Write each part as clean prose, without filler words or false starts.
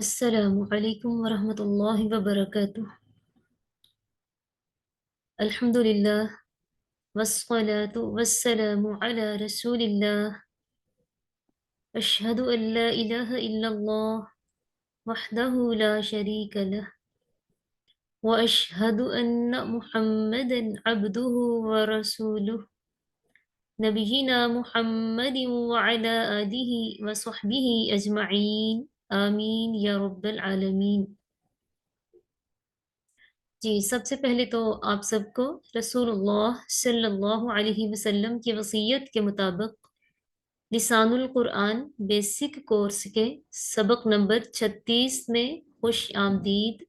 السلام علیکم ورحمۃ اللہ وبرکاتہ۔ الحمد للہ والصلاة والسلام علی رسول اللہ۔ اشہد ان لا الہ الا اللہ وحدہ لا شریک لہ واشہد ان محمدا عبدہ ورسولہ نبینا محمد وعلی آلہ وصحبہ اجمعین آمین یا رب العالمین۔ جی، سب سے پہلے تو آپ سب کو رسول اللہ صلی اللہ علیہ وسلم کی وصیت کے مطابق لسان القرآن بیسک کورس کے سبق نمبر 36 میں خوش آمدید۔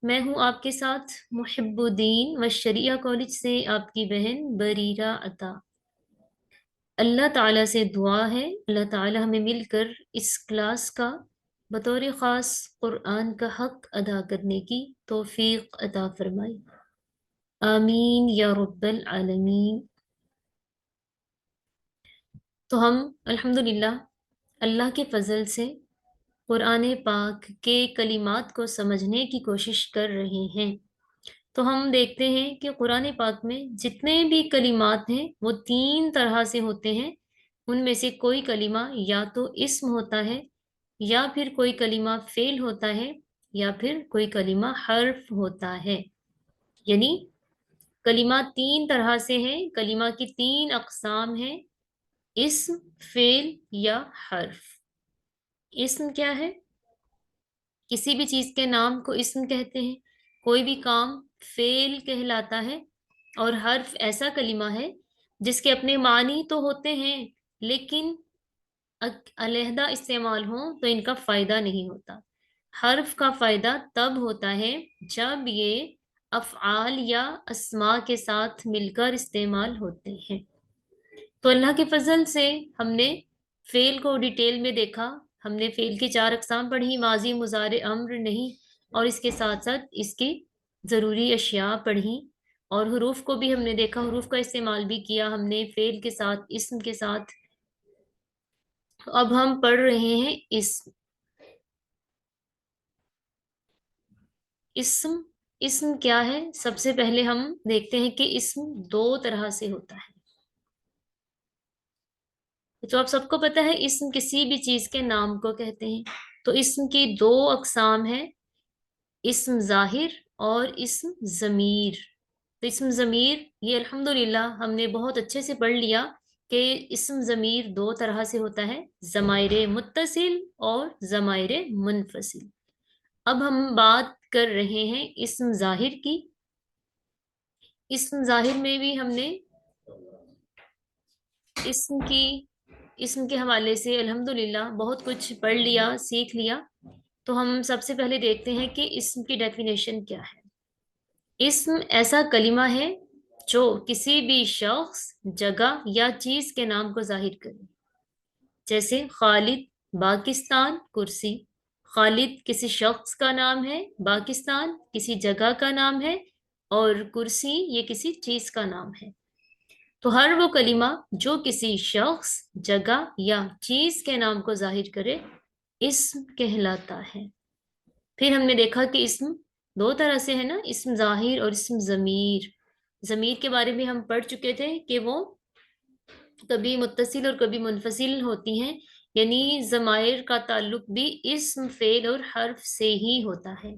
میں ہوں آپ کے ساتھ محب الدین مشریعہ کالج سے آپ کی بہن بریرہ عطا۔ اللہ تعالیٰ سے دعا ہے اللہ تعالیٰ ہمیں مل کر اس کلاس کا بطور خاص قرآن کا حق ادا کرنے کی توفیق عطا فرمائے، آمین یا رب العالمین۔ تو ہم الحمدللہ اللہ کے فضل سے قرآن پاک کے کلمات کو سمجھنے کی کوشش کر رہے ہیں۔ تو ہم دیکھتے ہیں کہ قرآن پاک میں جتنے بھی کلمات ہیں وہ 3 طرح سے ہوتے ہیں۔ ان میں سے کوئی کلمہ یا تو اسم ہوتا ہے، یا پھر کوئی کلمہ فعل ہوتا ہے، یا پھر کوئی کلمہ حرف ہوتا ہے۔ یعنی کلمہ 3 طرح سے ہیں، کلمہ کی 3 اقسام ہیں: اسم، فعل یا حرف۔ اسم کیا ہے؟ کسی بھی چیز کے نام کو اسم کہتے ہیں، کوئی بھی کام فعل کہلاتا ہے، اور حرف ایسا کلمہ ہے جس کے اپنے معنی تو ہوتے ہیں لیکن علیحدہ استعمال ہوں تو ان کا فائدہ نہیں ہوتا۔ حرف کا فائدہ تب ہوتا ہے جب یہ افعال یا اسماء کے ساتھ مل کر استعمال ہوتے ہیں۔ تو اللہ کے فضل سے ہم نے فعل کو ڈیٹیل میں دیکھا، ہم نے فعل کی 4 اقسام پڑھی: ماضی، مضارع، امر، نہیں، اور اس کے ساتھ ساتھ اس کی ضروری اشیاء پڑھی، اور حروف کو بھی ہم نے دیکھا، حروف کا استعمال بھی کیا ہم نے فعل کے ساتھ، اسم کے ساتھ۔ اب ہم پڑھ رہے ہیں اسم۔ اسم کیا ہے؟ سب سے پہلے ہم دیکھتے ہیں کہ اسم 2 طرح سے ہوتا ہے۔ تو آپ سب کو پتہ ہے اسم کسی بھی چیز کے نام کو کہتے ہیں۔ تو اسم کی 2 اقسام ہیں: اسم ظاہر اور اسم ضمیر۔ تو اسم ضمیر یہ الحمدللہ ہم نے بہت اچھے سے پڑھ لیا کہ اسم ضمیر 2 طرح سے ہوتا ہے: ضمائر متصل اور ضمائر منفصل۔ اب ہم بات کر رہے ہیں اسم ظاہر کی۔ اسم ظاہر میں بھی ہم نے اسم کے حوالے سے الحمدللہ بہت کچھ پڑھ لیا، سیکھ لیا۔ تو ہم سب سے پہلے دیکھتے ہیں کہ اسم کی ڈیفینیشن کیا ہے۔ اسم ایسا کلمہ ہے جو کسی بھی شخص، جگہ یا چیز کے نام کو ظاہر کرے، جیسے خالد، پاکستان، کرسی۔ خالد کسی شخص کا نام ہے، پاکستان کسی جگہ کا نام ہے، اور کرسی یہ کسی چیز کا نام ہے۔ تو ہر وہ کلمہ جو کسی شخص، جگہ یا چیز کے نام کو ظاہر کرے اسم کہلاتا ہے۔ پھر ہم نے دیکھا کہ اسم 2 طرح سے ہے نا، اسم ظاہر اور اسم ضمیر۔ ضمیر کے بارے میں ہم پڑھ چکے تھے کہ وہ کبھی متصل اور کبھی منفصل ہوتی ہیں، یعنی ضمائر کا تعلق بھی اسم، فعل اور حرف سے ہی ہوتا ہے۔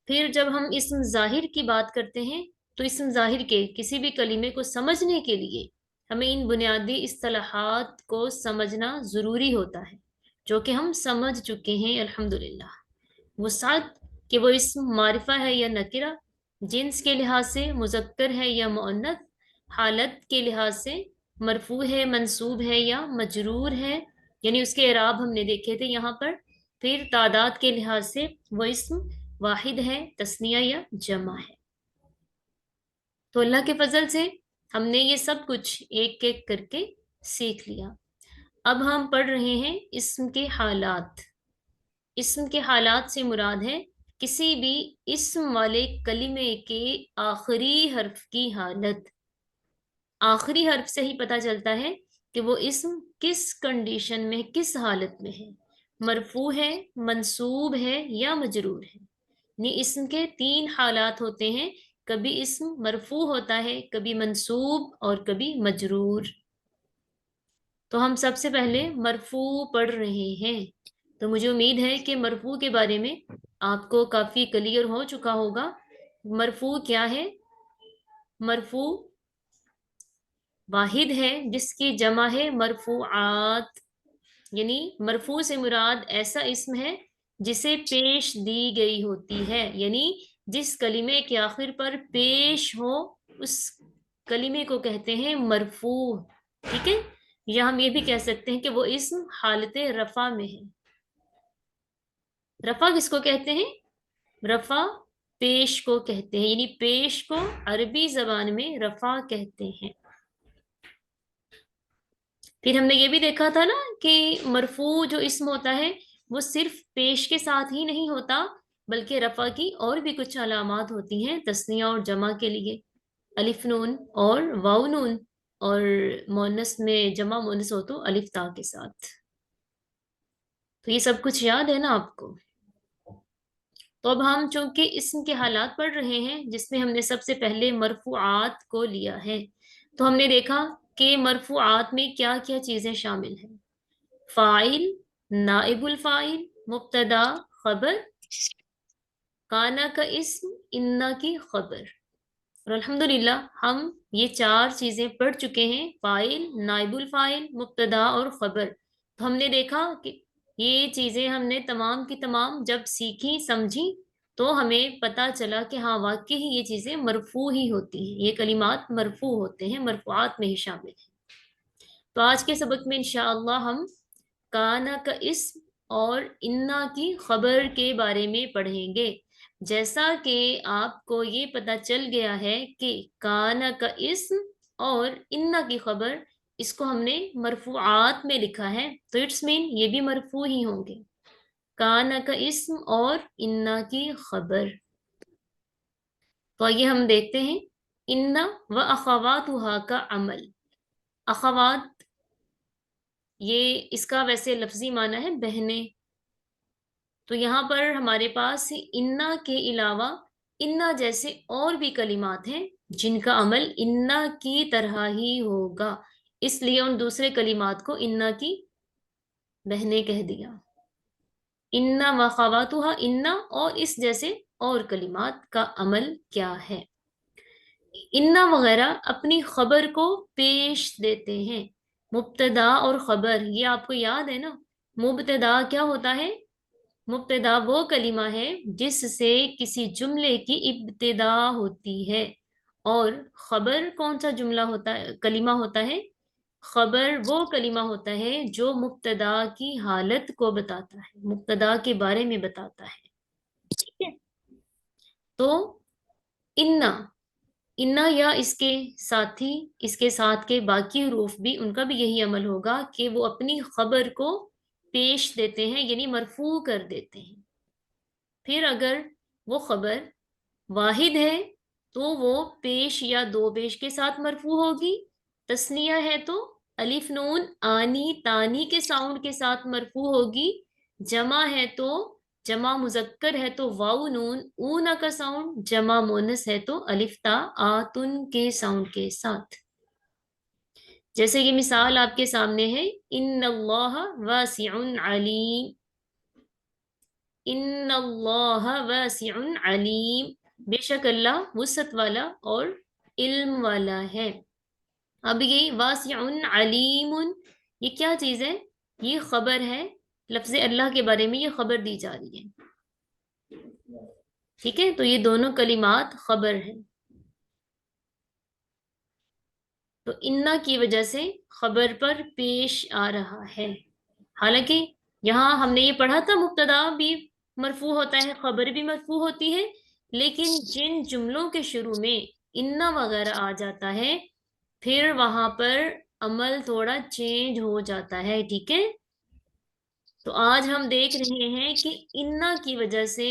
پھر جب ہم اسم ظاہر کی بات کرتے ہیں تو اسم ظاہر کے کسی بھی کلمے کو سمجھنے کے لیے ہمیں ان بنیادی اصطلاحات کو سمجھنا ضروری ہوتا ہے، جو کہ ہم سمجھ چکے ہیں الحمدللہ۔ وسعت کہ وہ اسم معرفہ ہے یا نکرہ، جنس کے لحاظ سے مذکر ہے یا مؤنث، حالت کے لحاظ سے مرفوع ہے، منصوب ہے یا مجرور ہے، یعنی اس کے اعراب ہم نے دیکھے تھے یہاں پر۔ پھر تعداد کے لحاظ سے وہ اسم واحد ہے، تثنیہ یا جمع ہے۔ تو اللہ کے فضل سے ہم نے یہ سب کچھ ایک ایک کر کے سیکھ لیا۔ اب ہم پڑھ رہے ہیں اسم کے حالات۔ اسم کے حالات سے مراد ہے کسی بھی اسم والے کلمے کے آخری حرف کی حالت۔ آخری حرف سے ہی پتہ چلتا ہے کہ وہ اسم کس کنڈیشن میں، کس حالت میں ہے۔ مرفوع ہے، منصوب ہے یا مجرور ہے. یعنی اسم کے 3 حالات ہوتے ہیں، کبھی اسم مرفوع ہوتا ہے، کبھی منصوب اور کبھی مجرور. تو ہم سب سے پہلے مرفوع پڑھ رہے ہیں. تو مجھے امید ہے کہ مرفوع کے بارے میں آپ کو کافی کلیئر ہو چکا ہوگا. مرفوع کیا ہے؟ مرفوع واحد ہے جس کی جمع ہے مرفوعات. یعنی مرفوع سے مراد ایسا اسم ہے جسے پیش دی گئی ہوتی ہے، یعنی جس کلمے کے آخر پر پیش ہو اس کلمے کو کہتے ہیں مرفوع. ٹھیک ہے، یا ہم یہ بھی کہہ سکتے ہیں کہ وہ اسم حالت رفع میں ہے. رفع کس کو کہتے ہیں؟ رفع پیش کو کہتے ہیں، یعنی پیش کو عربی زبان میں رفع کہتے ہیں. پھر ہم نے یہ بھی دیکھا تھا نا کہ مرفوع جو اسم ہوتا ہے وہ صرف پیش کے ساتھ ہی نہیں ہوتا، بلکہ رفع کی اور بھی کچھ علامات ہوتی ہیں تثنیہ اور جمع کے لیے. الف نون اور واو نون، اور مؤنث میں جمع مؤنث ہو تو الف تا کے ساتھ. تو یہ سب کچھ یاد ہے نا آپ کو؟ تو اب ہم چونکہ اسم کے حالات پڑھ رہے ہیں جس میں ہم نے سب سے پہلے مرفوعات کو لیا ہے، تو ہم نے دیکھا کہ مرفوعات میں کیا کیا چیزیں شامل ہیں. فاعل، نائب الفاعل، مبتدا، خبر، کانا کا اسم، انا کی خبر. اور الحمدللہ ہم یہ 4 چیزیں پڑھ چکے ہیں، فاعل، نائب الفاعل، مبتدا اور خبر. تو ہم نے دیکھا کہ یہ چیزیں ہم نے تمام کی تمام جب سیکھی سمجھی تو ہمیں پتا چلا کہ ہاں واقعی یہ چیزیں مرفوع ہی ہوتی ہیں، یہ کلمات مرفوع ہوتے ہیں، مرفوعات میں ہی شامل ہیں. تو آج کے سبق میں انشاءاللہ ہم کانا کا اسم اور انا کی خبر کے بارے میں پڑھیں گے. جیسا کہ آپ کو یہ پتا چل گیا ہے کہ کانا کا اسم اور انا کی خبر، اس کو ہم نے مرفوعات میں لکھا ہے، تو اٹس مین یہ بھی مرفوع ہی ہوں گے. کانا کا اسم اور انا کی خبر. تو یہ ہم دیکھتے ہیں انا و اخواتھا کا عمل. اخوات یہ اس کا ویسے لفظی معنی ہے بہنیں. تو یہاں پر ہمارے پاس انا کے علاوہ انا جیسے اور بھی کلمات ہیں جن کا عمل انا کی طرح ہی ہوگا، اس لیے ان دوسرے کلمات کو انا کی بہنیں کہہ دیا. انا و خواتھا، انا اور اس جیسے اور کلمات کا عمل کیا ہے؟ انا وغیرہ اپنی خبر کو پیش دیتے ہیں. مبتدا اور خبر یہ آپ کو یاد ہے نا. مبتدا کیا ہوتا ہے؟ مبتدا وہ کلمہ ہے جس سے کسی جملے کی ابتدا ہوتی ہے. اور خبر کون سا جملہ ہوتا ہے، کلمہ ہوتا ہے؟ خبر وہ کلمہ ہوتا ہے جو مبتدا کی حالت کو بتاتا ہے، مبتدا کے بارے میں بتاتا ہے. ٹھیک ہے، تو انا یا اس کے ساتھی، اس کے ساتھ کے باقی حروف بھی ان کا بھی یہی عمل ہوگا کہ وہ اپنی خبر کو پیش دیتے ہیں، یعنی مرفوع کر دیتے ہیں. پھر اگر وہ خبر واحد ہے تو وہ پیش یا دو پیش کے ساتھ مرفوع ہوگی. تثنیہ ہے تو الف نون آنی تانی کے ساؤنڈ کے ساتھ مرفوع ہوگی. جمع ہے تو جمع مذکر ہے تو واو نون اونا کا ساؤنڈ، جمع مونس ہے تو الف تا آتن کے ساؤنڈ کے ساتھ. جیسے یہ مثال آپ کے سامنے ہے، ان اللہ واسع علیم. ان اللہ واسع علیم، بے شک اللہ وسعت والا اور علم والا ہے. اب یہ واسع علیم یہ کیا چیز ہے؟ یہ خبر ہے، لفظ اللہ کے بارے میں یہ خبر دی جا رہی ہے. ٹھیک ہے، تو یہ دونوں کلمات خبر ہیں. تو انا کی وجہ سے خبر پر پیش آ رہا ہے. حالانکہ یہاں ہم نے یہ پڑھا تھا مبتدا بھی مرفوع ہوتا ہے، خبر بھی مرفوع ہوتی ہے، لیکن جن جملوں کے شروع میں انا وغیرہ آ جاتا ہے پھر وہاں پر عمل تھوڑا چینج ہو جاتا ہے. ٹھیک ہے، تو آج ہم دیکھ رہے ہیں کہ انا کی وجہ سے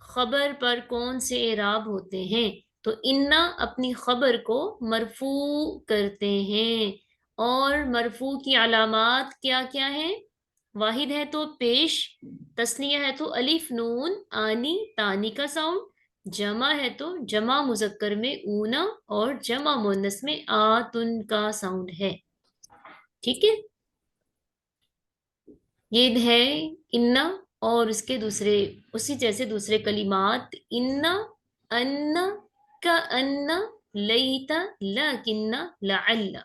خبر پر کون سے اعراب ہوتے ہیں. تو انا اپنی خبر کو مرفوع کرتے ہیں. اور مرفوع کی علامات کیا کیا ہیں؟ واحد ہے تو پیش، تسنیہ ہے تو الف نون آنی تانی کا ساؤنڈ، جمع ہے تو جمع مذکر میں اونا اور جمع مؤنث میں آتن کا ساؤنڈ ہے، ٹھیک ہے۔ یہ ہے انا، اور اس کے دوسرے اسی جیسے دوسرے کلمات انا، انا، کأن، لیت، لکن، لعل۔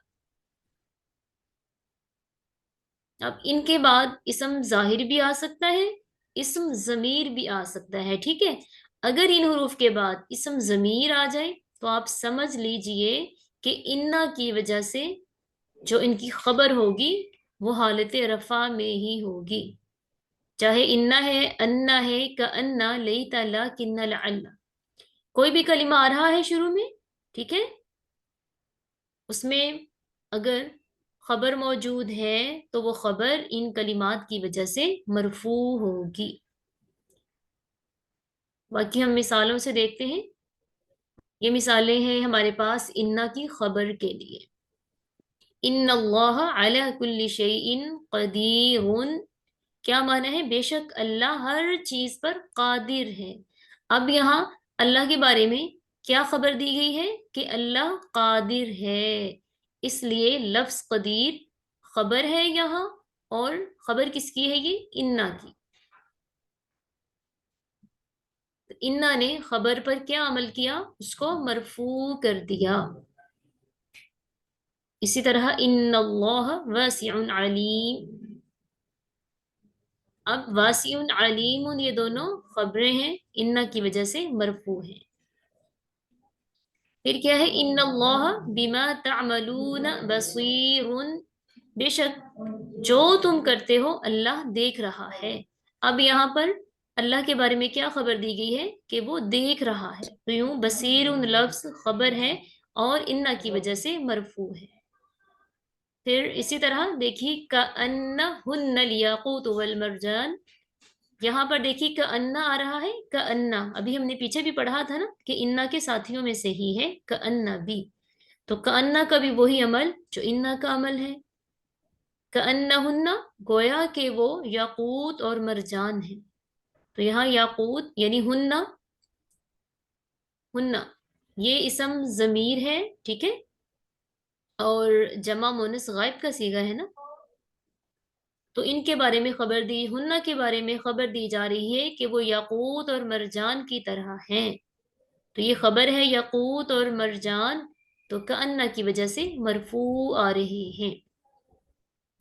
اب ان کے بعد اسم ظاہر بھی آ سکتا ہے، اسم ضمیر بھی آ سکتا ہے، ٹھیک ہے۔ اگر ان حروف کے بعد اسم ضمیر آ جائے تو آپ سمجھ لیجئے کہ انا کی وجہ سے جو ان کی خبر ہوگی وہ حالت رفع میں ہی ہوگی، چاہے انا ہے، انا ہے، کأن، لیت، لکن، لعل، کوئی بھی کلمہ آ رہا ہے شروع میں، ٹھیک ہے، اس میں اگر خبر موجود ہے تو وہ خبر ان کلمات کی وجہ سے مرفوع ہوگی۔ باقی ہم مثالوں سے دیکھتے ہیں، یہ مثالیں ہیں ہمارے پاس انا کی خبر کے لیے۔ ان اللہ علی کل شیء قدیر، کیا معنی ہے؟ بے شک اللہ ہر چیز پر قادر ہے۔ اب یہاں اللہ کے بارے میں کیا خبر دی گئی ہے کہ اللہ قادر ہے، اس لیے لفظ قدیر خبر ہے یہاں، اور خبر کس کی ہے؟ یہ انا کی۔ انا نے خبر پر کیا عمل کیا؟ اس کو مرفوع کر دیا۔ اسی طرح ان اللہ واسع علیم، اب واسع علیم یہ دونوں خبریں ہیں، انا کی وجہ سے مرفوع ہیں۔ پھر کیا ہے؟ ان اللہ بما تعملون بصیر، بے شک جو تم کرتے ہو اللہ دیکھ رہا ہے۔ اب یہاں پر اللہ کے بارے میں کیا خبر دی گئی ہے؟ کہ وہ دیکھ رہا ہے، تو یوں بصیر لفظ خبر ہے اور انا کی وجہ سے مرفوع ہے۔ پھر اسی طرح دیکھیے کأنہن الیاقوت والمرجان، یہاں پر دیکھیے کأنہ آ رہا ہے، کأنہ ابھی ہم نے پیچھے بھی پڑھا تھا نا کہ انا کے ساتھیوں میں سے ہی ہے کأنہ بھی، تو کأنہ کا بھی وہی عمل جو انا کا عمل ہے۔ کأنہن گویا کہ وہ یاقوت اور مرجان ہیں، تو یہاں یاقوت یعنی ہن، ہن یہ اسم ضمیر ہے، ٹھیک ہے، اور جمع مونس غائب کا صیغہ ہے نا، تو ان کے بارے میں خبر دی، ہنہ کے بارے میں خبر دی جا رہی ہے کہ وہ یاقوت اور مرجان کی طرح ہیں، تو یہ خبر ہے یاقوت اور مرجان، تو کأنہ کی وجہ سے مرفوع آ رہے ہیں،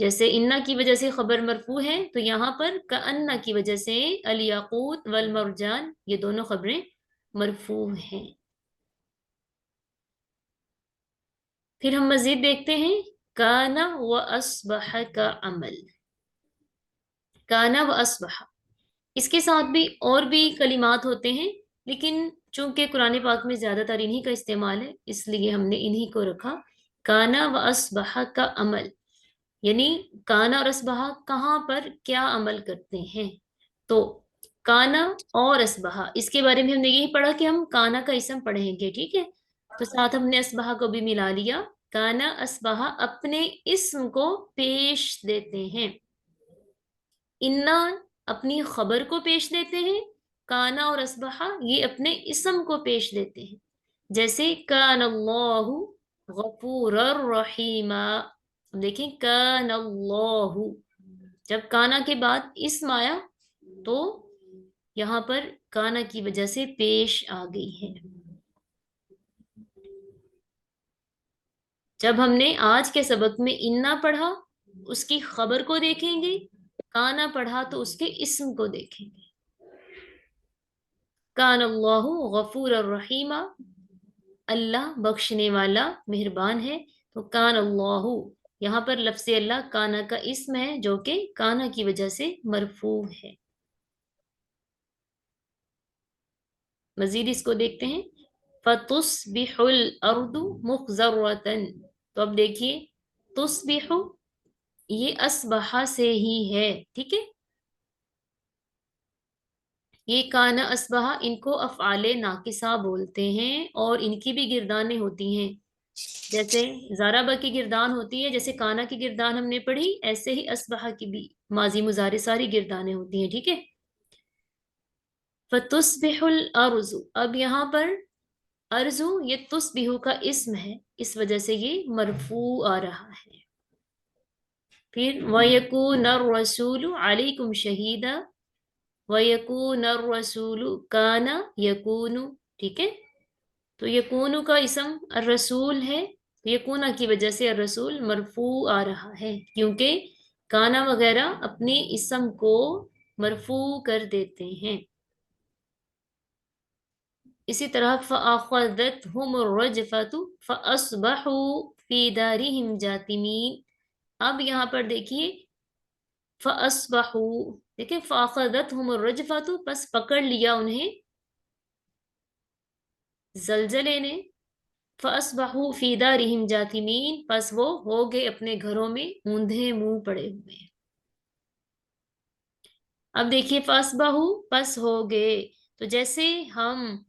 جیسے انا کی وجہ سے خبر مرفوع ہے تو یہاں پر کأنہ کی وجہ سے الیاقوت والمرجان یہ دونوں خبریں مرفوع ہیں۔ پھر ہم مزید دیکھتے ہیں کانا و اصبح کا عمل، کانا و اصبح، اس کے ساتھ بھی اور بھی کلمات ہوتے ہیں، لیکن چونکہ قرآن پاک میں زیادہ تر انہی کا استعمال ہے اس لیے ہم نے انہی کو رکھا۔ کانا و اصبح کا عمل یعنی کانا اور اصبح کہاں پر کیا عمل کرتے ہیں، تو کانا اور اصبح اس کے بارے میں ہم نے یہی پڑھا کہ ہم کانا کا اسم پڑھیں گے، ٹھیک ہے، تو ساتھ ہم نے اصبح کو بھی ملا لیا۔ کانا اصبح اپنے اسم کو پیش دیتے ہیں، انا اپنی خبر کو پیش دیتے ہیں، کانا اور اصبح یہ اپنے اسم کو پیش دیتے ہیں، جیسے کان اللہ غفور الرحیم، دیکھیں کان اللہ، جب کانا کے بعد اسم آیا تو یہاں پر کانا کی وجہ سے پیش آ گئی ہے۔ جب ہم نے آج کے سبق میں انا پڑھا اس کی خبر کو دیکھیں گے، کانا پڑھا تو اس کے اسم کو دیکھیں گے۔ کان اللہ غفور الرحیم، اللہ بخشنے والا مہربان ہے، تو کان اللہ یہاں پر لفظ اللہ کانا کا اسم ہے جو کہ کانا کی وجہ سے مرفوع ہے۔ مزید اس کو دیکھتے ہیں فَتُصْبِحُ الْأَرْضُ مُخْضَرَّةً، تو اب دیکھیے تصبح یہ اصبح سے ہی ہے، ٹھیک ہے، یہ کانا اصبح ان کو افعال ناقصہ بولتے ہیں اور ان کی بھی گردانیں ہوتی ہیں، جیسے زارابا کی گردان ہوتی ہے، جیسے کانا کی گردان ہم نے پڑھی، ایسے ہی اسبحہ کی بھی ماضی مضارع ساری گردانیں ہوتی ہیں، ٹھیک ہے۔ فتصبح الارض، اب یہاں پر ارض یہ تصبح کا اسم ہے، اس وجہ سے یہ مرفوع آ رہا ہے۔ پھر وَيَكُونَ الرَّسُولُ عَلَيْكُمْ شَهِيدًا، وَيَكُونَ الرَّسُولُ كَانَ يَكُونُ، ٹھیک ہے۔ تو یکون کا اسم الرسول ہے، یکون کی وجہ سے الرسول مرفوع آ رہا ہے، کیونکہ کانا وغیرہ اپنے اسم کو مرفوع کر دیتے ہیں۔ اسی طرح فَأَخَذَتْهُمُ الرَّجْفَةُ فَأَصْبَحُوا فِي دَارِهِمْ جَاثِمِينَ، اب یہاں پر دیکھیے فَأَصْبَحُوا، دیکھیں فَأَخَذَتْهُمُ الرَّجْفَةُ، پس پکڑ لیا انہیں زلزلے نے، فَأَصْبَحُوا فِي دَارِهِمْ جَاثِمِينَ، پس وہ ہو گئے اپنے گھروں میں اوندھے منہ پڑے ہوئے۔ اب دیکھیے فَأَصْبَحُوا، پس ہو گئے، تو جیسے ہم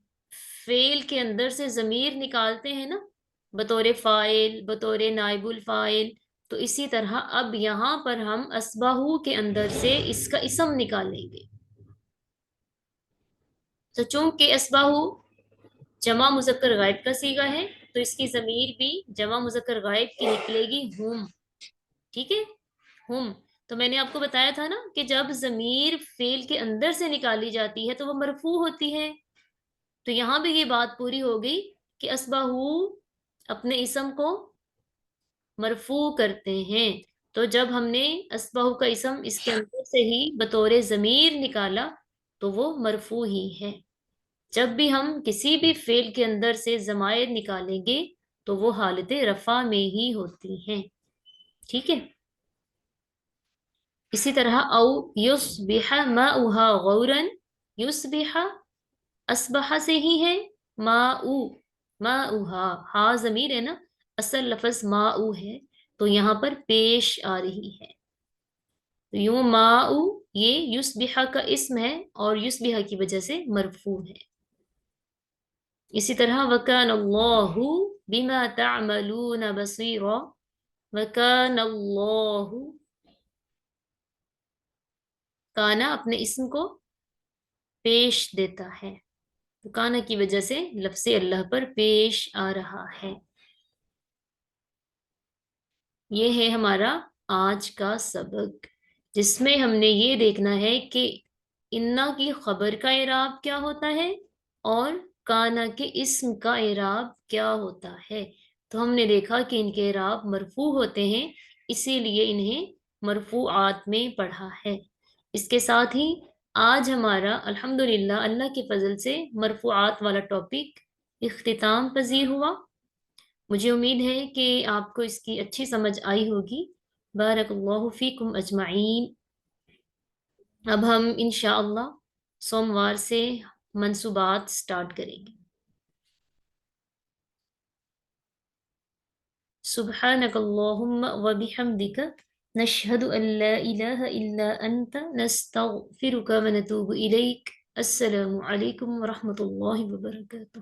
فعل کے اندر سے ضمیر نکالتے ہیں نا، بطور فاعل، بطور نائب الفاعل، تو اسی طرح اب یہاں پر ہم اصبحوا کے اندر سے اس کا اسم نکالیں گے۔ تو چونکہ اصبحوا جمع مذکر غائب کا صیغہ ہے، تو اس کی ضمیر بھی جمع مذکر غائب کی نکلے گی ہم، ٹھیک ہے، ہم۔ تو میں نے آپ کو بتایا تھا نا کہ جب ضمیر فعل کے اندر سے نکالی جاتی ہے تو وہ مرفوع ہوتی ہے، تو یہاں بھی یہ بات پوری ہو گئی کہ اصبحوا اپنے اسم کو مرفوع کرتے ہیں، تو جب ہم نے اصبحوا کا اسم اس کے اندر سے ہی بطور ضمیر نکالا تو وہ مرفوع ہی ہے۔ جب بھی ہم کسی بھی فعل کے اندر سے ضمائر نکالیں گے تو وہ حالت رفع میں ہی ہوتی ہیں، ٹھیک ہے۔ اسی طرح او یصبح ماؤها غورا، یصبح اصبح سے ہی ہے، ماؤ ماؤها، ہا ضمیر ہے نا، اصل لفظ ماؤ ہے، تو یہاں پر پیش آ رہی ہے، تو یوں ماؤ یہ یصبح کا اسم ہے اور یصبح کی وجہ سے مرفوع ہے۔ اسی طرح وَكَانَ اللَّهُ بِمَا تَعْمَلُونَ بَصِيرًا، وَكَانَ اللَّهُ، کانا اپنے اسم کو پیش دیتا ہے، تو کانا کی وجہ سے لفظ اللہ پر پیش آ رہا ہے۔ یہ ہے ہمارا آج کا سبق، جس میں ہم نے یہ دیکھنا ہے کہ انا کی خبر کا اعراب کیا ہوتا ہے اور کانا کے اسم کا اعراب کیا ہوتا ہے۔ تو ہم نے دیکھا کہ ان کے اعراب مرفوع ہوتے ہیں، اسی لیے انہیں مرفوعات میں پڑھا ہے۔ اس کے ساتھ ہی آج ہمارا الحمدللہ اللہ کے فضل سے مرفوعات والا ٹاپک اختتام پذیر ہوا۔ مجھے امید ہے کہ آپ کو اس کی اچھی سمجھ آئی ہوگی۔ بارک اللہ فیکم اجمعین۔ اب ہم انشاءاللہ سوموار سے منصوبات سٹارٹ کریں گے۔ سبحانک اللہم وبحمدک، نشہد ان لا الہ الا انت، نستغفرک ونتوب الیک۔ السلام علیکم ورحمۃ اللہ وبرکاتہ۔